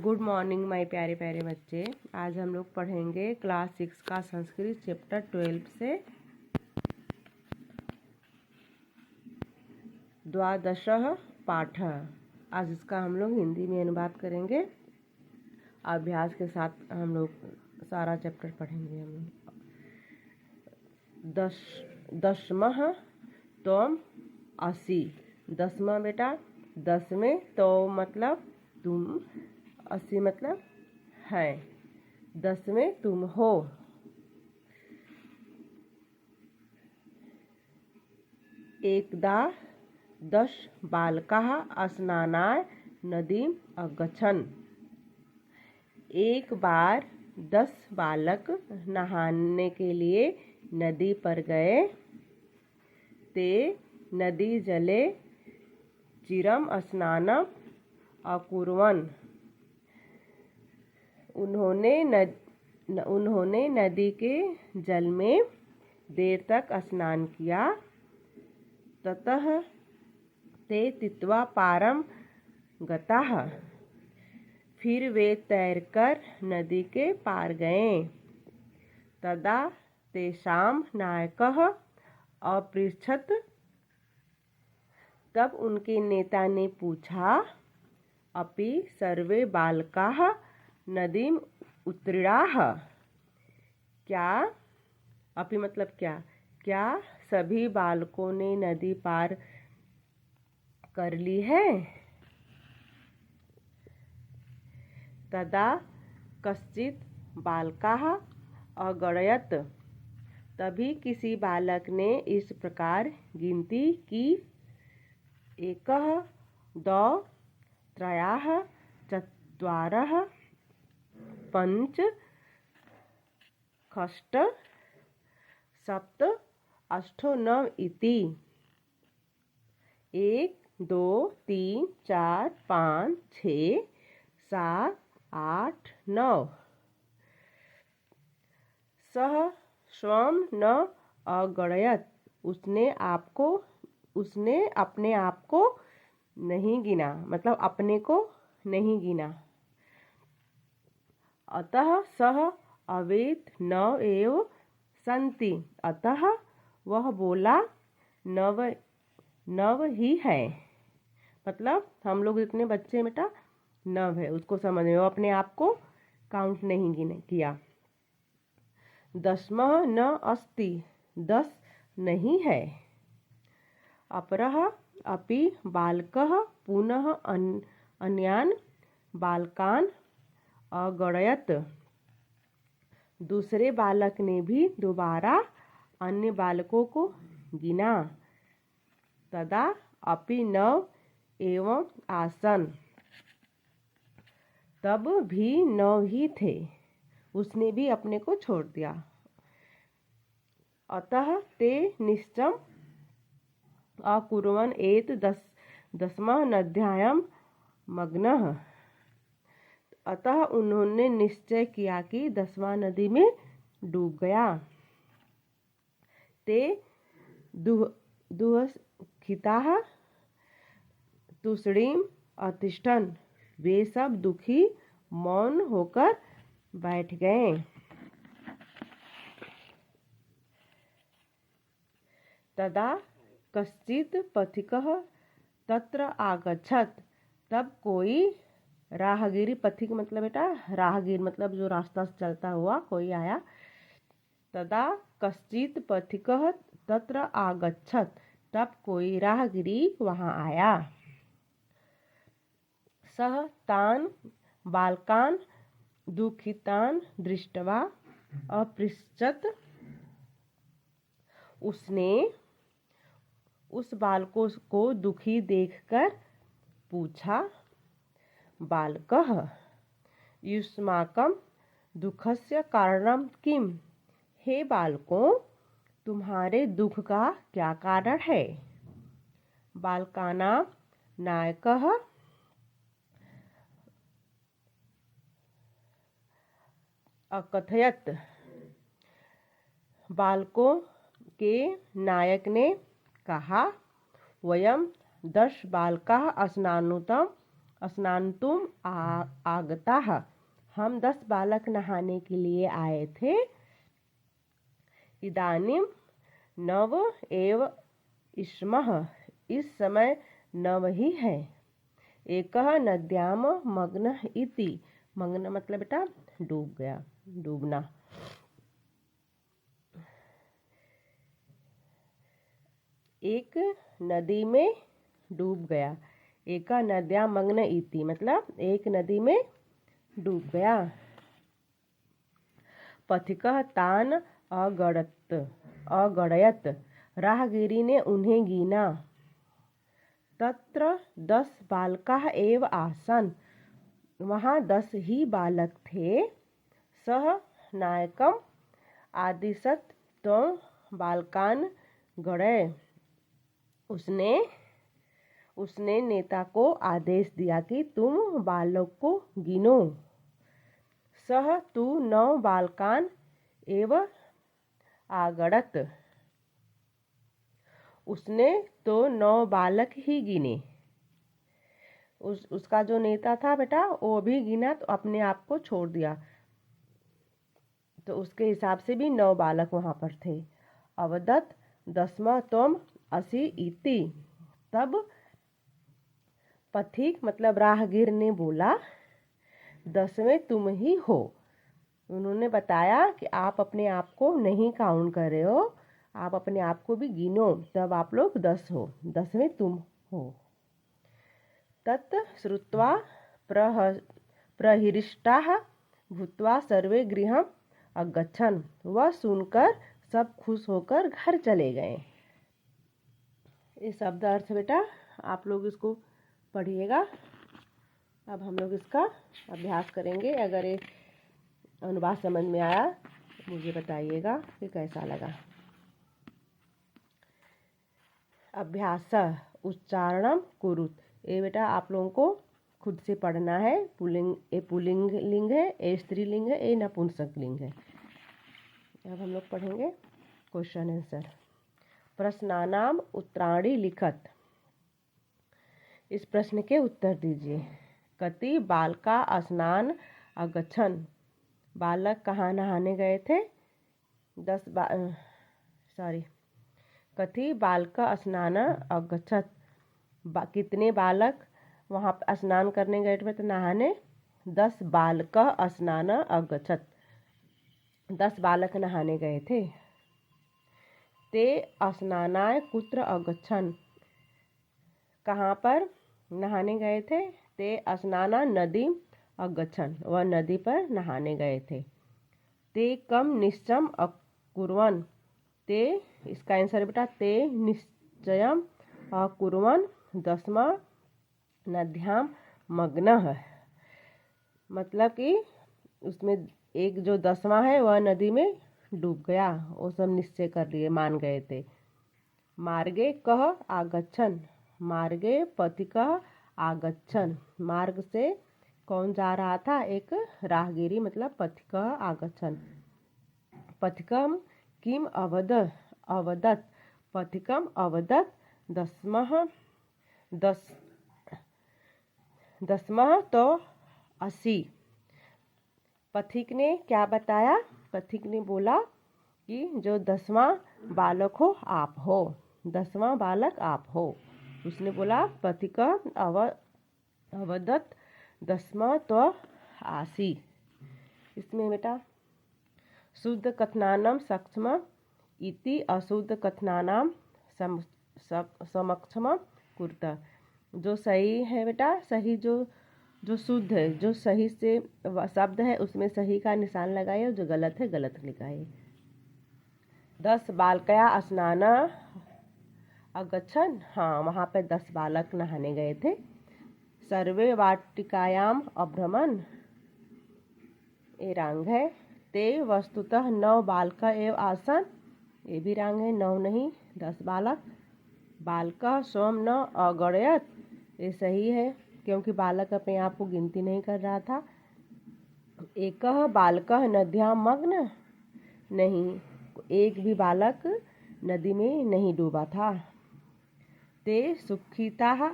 Good morning my प्यारे प्यारे बच्चे। आज हम लोग पढ़ेंगे क्लास 6 का संस्कृत चैप्टर 12 से द्वादशः पाठ। आज इसका हम लोग हिंदी में अनुवाद करेंगे। अभ्यास के साथ हम लोग सारा चैप्टर पढ़ेंगे। हम लोग दशमः तोम 80। दसवां बेटा 10 में तो मतलब तुम, 80 मतलब है। 10 में तुम हो। एकदा 10 बालकाः स्नानाय नदीम् अगच्छन्। एक बार 10 बालक नहाने के लिए नदी पर गए। ते नदी जले चिरं स्नानम् अकुर्वन्। उन्होंने नदी के जल में देर तक स्नान किया। ततः ते तीत्वा पारं गताः। फिर वे तैरकर नदी के पार गए। तदा तेषां नायकः अपृच्छत्। तब उनके नेता ने पूछा, अपि सर्वे बालकाः नदीम उत्तीर्णाः। क्या, अपि मतलब क्या सभी बालकों ने नदी पार कर ली है? तदा कश्चित् बालकाः अगणयत्। तभी किसी बालक ने इस प्रकार गिनती की, एकः द्वौ त्रयः चत्वारः पंच षष्ठ सप्त अष्टौ नव इति। 1 2 3 4 5 6 7 8 9। सह स्वं न अगणयत्। उसने अपने आप को नहीं गिना, मतलब अपने को नहीं गिना। अतः सह अवेद नव एव सन्ति। अतः वह बोला नव ही है। मतलब हम लोग इतने बच्चे बेटा 9 है, उसको समझ में। वो अपने आप को काउंट नहीं किया। 10मः न अस्ति। 10 नहीं है। अपरः अपि बालकः पुनः अन्यान् बालकान् अगणयत्। दूसरे बालक ने भी दोबारा अन्य बालकों को गिना। तदा अपि 9 एवं आसन। तब भी 9 ही थे। उसने भी अपने को छोड़ दिया। अतः ते निश्चयम् अकुर्वन् एत 10वां नद्यां मग्नः। अतः उन्होंने निश्चय किया कि 10वां नदी में डूब गया। ते दुःखिताः तूष्णीम् अतिष्ठन्। वे सब दुखी मौन होकर बैठ गए। तदा कश्चित् पथिकः तत्र आगच्छत्। तब कोई राहगीर, पथिक मतलब बेटा राहगीर, मतलब जो रास्ता से चलता हुआ कोई आया। तदा कश्चित् पथिकः तत्र आगच्छत्। तब कोई राहगीरी वहाँ आया। सः तान् बालकान् दुःखितान् दृष्ट्वा अपृच्छत्। उसने उस बालकों को दुखी देखकर पूछा, बालकः युष्माकं दुःखस्य कारणं किम्। हे बालकों, तुम्हारे दुख का क्या कारण है? बालकानां नायकः अकथयत्। बालकों के नायक ने कहा, वयं 10 बालकाः स्नानुतम् स्नातुम आगताः, हम 10 बालक नहाने के लिए आए थे। इदानीं नव एव स्मः, इस समय 9 ही है। एकः नद्यां मग्नः इति, मग्न मतलब बेटा डूब गया, डूबना। एक नदी में डूब गया। एक नद्यां मग्न इति मतलब एक नदी में डूब गया। पथिकः तान अगणयत्, राहगीरी ने उन्हें गिना। तत्र 10 बालकाः एव आसन्, वहाँ 10 ही बालक थे। सः नायकम् आदिशत् त्वं बालकान् गणय, उसने नेता को आदेश दिया कि तुम बालक को गिनो। सः तु 9 बालकान् एव आगणत्, उसने तो 9 बालक ही गिने। उसका जो नेता था बेटा वो भी गिना तो अपने आप को छोड़ दिया, तो उसके हिसाब से भी 9 बालक वहाँ पर थे। अवदत् 10वां त्वम् असि इति, तब पथिक मतलब राहगीर ने बोला 10वें तुम ही हो। उन्होंने बताया कि आप अपने आप को नहीं काउंट कर रहे हो, आप अपने आप को भी गिनो, तब आप लोग 10 हो, 10वें तुम हो। तत् श्रुत्वा प्रहृष्टाः भूत्वा सर्वे गृहम् अगच्छन्, वह सुनकर सब खुश होकर घर चले गए। ये शब्द अर्थ बेटा आप लोग इसको पढ़िएगा। अब हम लोग इसका अभ्यास करेंगे। अगर ये अनुवाद समझ में आया मुझे बताइएगा कि कैसा लगा। अभ्यास उच्चारणम कुरुत, ये बेटा आप लोगों को खुद से पढ़ना है। पुल्लिंग, ये पुल्लिंग लिंग है, ये स्त्रीलिंग है, ये नपुंसक लिंग है। अब हम लोग पढ़ेंगे क्वेश्चन आंसर। प्रश्नानाम उत्तराणि लिखत, इस प्रश्न के उत्तर दीजिए। कति बालका स्नान अगच्छन्, बालक कहाँ नहाने गए थे? कति बालका स्नान अगच्छत्, कितने बालक वहाँ स्नान करने गए थे तो नहाने? 10 बालक स्नान अगच्छत्, 10 बालक नहाने गए थे। ते स्नानाय कुत्र अगच्छन्, कहाँ पर नहाने गए थे? ते स्नाना नदी अगच्छन्, वह नदी पर नहाने गए थे। ते कम निश्चयम् अकुर्वन्, ते इसका आंसर बेटा ते निश्चयम् अकुर्वन् 10वां नद्यां मग्नः, मतलब कि उसमें एक जो 10वां है वह नदी में डूब गया, वो सब निश्चय कर लिए, मान गए थे। मार्गे कः आगच्छन्, मार्गे पथिकः आगच्छन्, मार्ग से कौन जा रहा था? एक राहगीरी मतलब पथिकः आगच्छन्। पथिकं किम अवदत्, पथिकम अवदत् 10वां तो 80, पथिक ने क्या बताया? पथिक ने बोला कि जो 10वां बालक हो आप हो, 10वां बालक आप हो। उसने बोला पथिक अवदत् 10वां तो 80। इसमें बेटा शुद्ध कथनानाम सक्षम इति अशुद्ध कथनानाम समक्षम कुर्ता, जो सही है बेटा, सही जो शुद्ध है, जो सही से शब्द है उसमें सही का निशान लगाइए, और जो गलत है गलत लिखाइए। 10 बालकया स्नान अगच्छन्, हाँ वहाँ पे 10 बालक नहाने गए थे। सर्वे वाटिकायाम अभ्रमन्, ये रंग है। ते वस्तुतः 9 बालक एव आसन, ये भी रंग है, 9 नहीं 10 बालक। बालक स्वयं न अगणयत्, ये सही है क्योंकि बालक अपने आप को गिनती नहीं कर रहा था। एक बालक नद्यां मग्न, नहीं एक भी बालक नदी में नहीं डूबा था। ते सुखिताः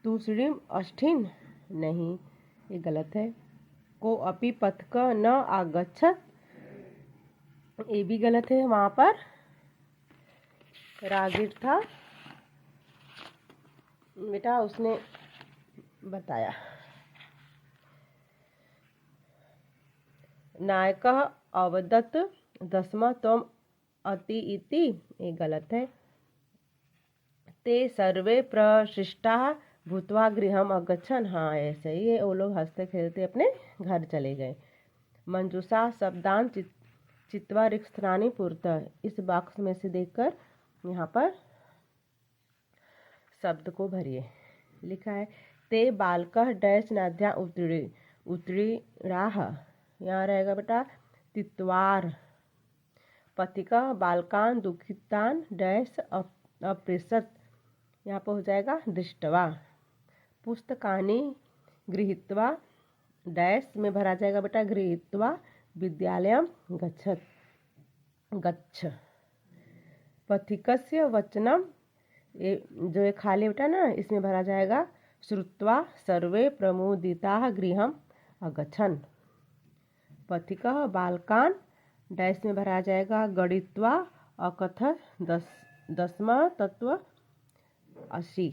तूष्णीम् अष्ठिन्, नहीं, ये गलत है। को अपि पथक न आगच्छत, ये भी गलत है। वहाँ पर राहगीर था बेटा, उसने बताया। नायकः अवदत् दस्म त्वम् अति इति, ये गलत है। ते सर्वे प्रशिष्टाः भूत्वा गृहम् अगच्छन्, हाँ ऐसे ही है। वो लोग हंसते खेलते अपने घर चले गए। मंजूषा शब्दान चित्वा रिक्स्थानी पुरतः, इस बॉक्स में से देखकर यहाँ पर शब्द को भरिए। लिखा है ते बालकः डैश नद्या उत्तीर्णाः, यहाँ रहेगा बेटा तित्वार। पथिकः बालकान् दुःखितान् डैश अप्रेषत, यहाँ पर हो जाएगा दृष्ट्वा। पुस्तकानि गृहीत्वा डैश में भरा जाएगा बेटा गृहीत्वा विद्यालयं गच्छ। पथिकस्य वचनम, ये जो ये खाली बेटा ना, इसमें भरा जाएगा श्रुत्वा सर्वे प्रमुदिताः गृहम् अगच्छन्। पथिकः बालकान् डैश में भरा जाएगा गणित्वा अकथयत् दशम तत्व असि।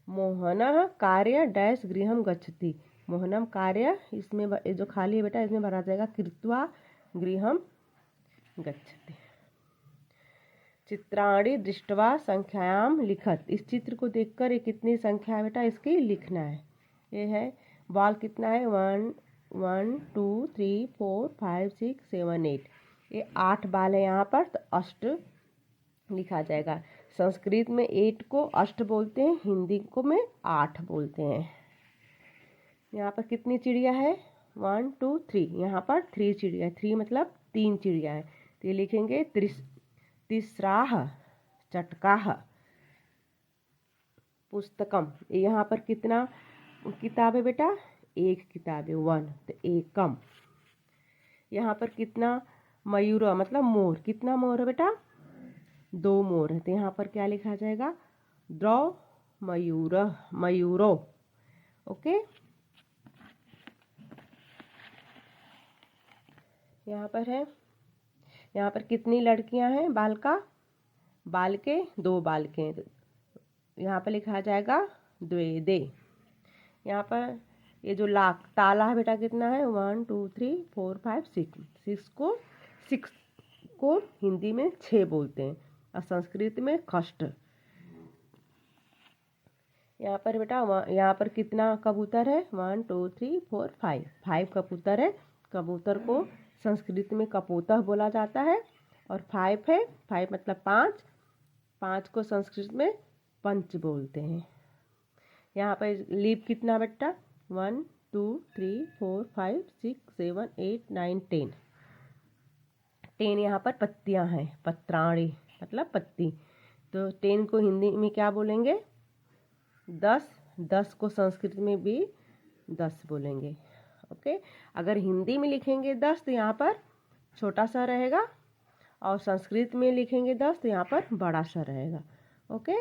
मोहनः कार्य डैश गृहं गच्छति, मोहनम कार्य, इसमें जो खाली है बेटा इसमें भरा जाएगा कृत्वा गृहं गच्छति। चित्राणि दृष्ट्वा संख्यायाम लिखत, इस चित्र को देखकर ये कितनी संख्या है बेटा इसकी लिखना है। ये है बॉल कितना है 1 2 3 4 5 6 7 8, ये 8 बाल है यहाँ पर, तो अष्ट लिखा जाएगा। संस्कृत में 8 को अष्ट बोलते हैं, हिंदी को में 8 बोलते हैं। यहाँ पर कितनी चिड़िया है 1 2 3, यहाँ पर 3 चिड़िया है, 3 मतलब 3 चिड़िया है, तो ये लिखेंगे तिस्राह चटकाह पुस्तकम। यहाँ पर कितना किताब है बेटा, एक किताब है 1, तो एकम। यहाँ पर कितना मयूर मतलब मोर, कितना मोर है बेटा 2 मोर है, तो यहाँ पर क्या लिखा जाएगा द्रौ मयूरो। ओके, यहाँ पर है, यहाँ पर कितनी लड़कियां हैं बालके 2 बालके, यहाँ पर लिखा जाएगा द्वेदे। यहाँ पर ये जो ताला है बेटा कितना है 1 2 3 4 5 6 को हिंदी में 6 बोलते हैं और संस्कृत में खष्ट। यहाँ पर बेटा यहाँ पर कितना कबूतर है 1 2 3 4 5 कबूतर है। कबूतर को संस्कृत में कपोतः बोला जाता है, और 5 है, 5 मतलब 5 को संस्कृत में पंच बोलते हैं। यहाँ पर लीप कितना बेटा 1 2 3 4 5 6 7 8 9 10 यहाँ पर पत्तियाँ हैं, पत्राणी मतलब पत्ती, तो 10 को हिंदी में क्या बोलेंगे 10 को संस्कृत में भी 10 बोलेंगे। ओके, अगर हिंदी में लिखेंगे 10 तो यहाँ पर छोटा सा रहेगा, और संस्कृत में लिखेंगे 10 तो यहाँ पर बड़ा सा रहेगा। ओके,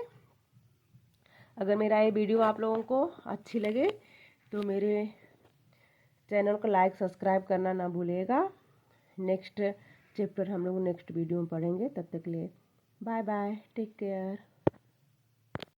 अगर मेरा ये वीडियो आप लोगों को अच्छी लगे तो मेरे चैनल को लाइक सब्सक्राइब करना ना भूलिएगा। नेक्स्ट चैप्टर हम लोग नेक्स्ट वीडियो में पढ़ेंगे, तब तक के लिए बाय बाय, टेक केयर।